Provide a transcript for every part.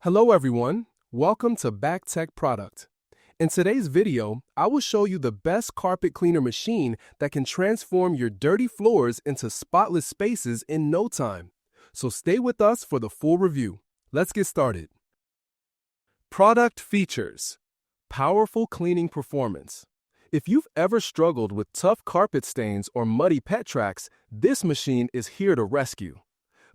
Hello everyone, welcome to Back Tech Product. In today's video, I will show you the best carpet cleaner machine that can transform your dirty floors into spotless spaces in no time. So stay with us for the full review. Let's get started. Product features: powerful cleaning performance. If you've ever struggled with tough carpet stains or muddy pet tracks, this machine is here to rescue.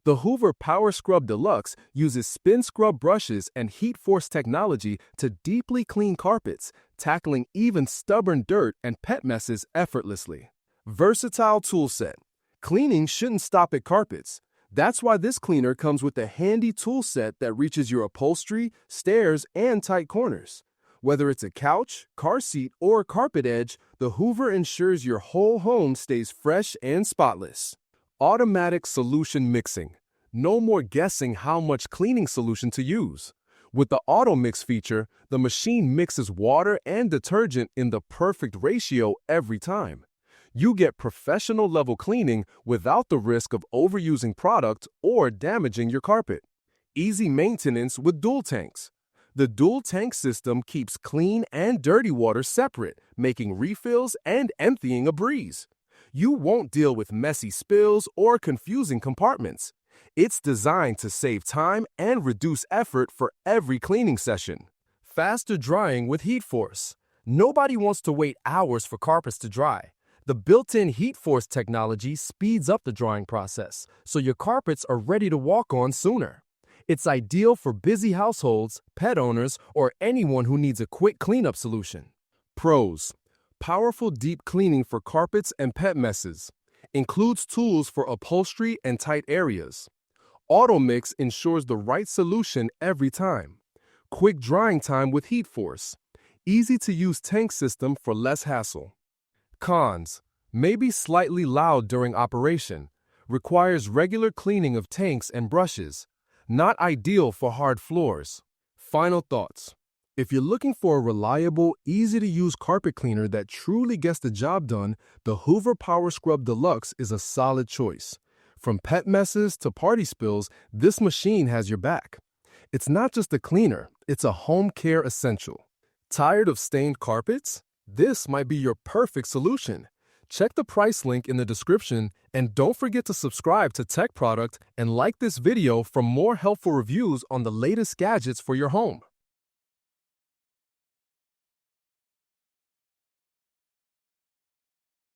The Hoover Power Scrub Deluxe uses spin scrub brushes and heat force technology to deeply clean carpets, tackling even stubborn dirt and pet messes effortlessly. Versatile toolset. Cleaning shouldn't stop at carpets. That's why this cleaner comes with a handy toolset that reaches your upholstery, stairs, and tight corners. Whether it's a couch, car seat, or carpet edge, the Hoover ensures your whole home stays fresh and spotless. Automatic solution mixing. No more guessing how much cleaning solution to use. With the Auto Mix feature, the machine mixes water and detergent in the perfect ratio every time. You get professional level cleaning without the risk of overusing product or damaging your carpet. Easy maintenance with dual tanks. The dual tank system keeps clean and dirty water separate, making refills and emptying a breeze. You won't deal with messy spills or confusing compartments. It's designed to save time and reduce effort for every cleaning session. Faster drying with heat force. Nobody wants to wait hours for carpets to dry. The built-in heat force technology speeds up the drying process, so your carpets are ready to walk on sooner. It's ideal for busy households, pet owners, or anyone who needs a quick cleanup solution. Pros: powerful deep cleaning for carpets and pet messes. Includes tools for upholstery and tight areas. Auto Mix ensures the right solution every time. Quick drying time with heat force. Easy to use tank system for less hassle. Cons: may be slightly loud during operation. Requires regular cleaning of tanks and brushes. Not ideal for hard floors. Final thoughts: if you're looking for a reliable, easy-to-use carpet cleaner that truly gets the job done, the Hoover Power Scrub Deluxe is a solid choice. From pet messes to party spills, this machine has your back. It's not just a cleaner, it's a home care essential. Tired of stained carpets? This might be your perfect solution. Check the price link in the description, and don't forget to subscribe to Tech Product and like this video for more helpful reviews on the latest gadgets for your home.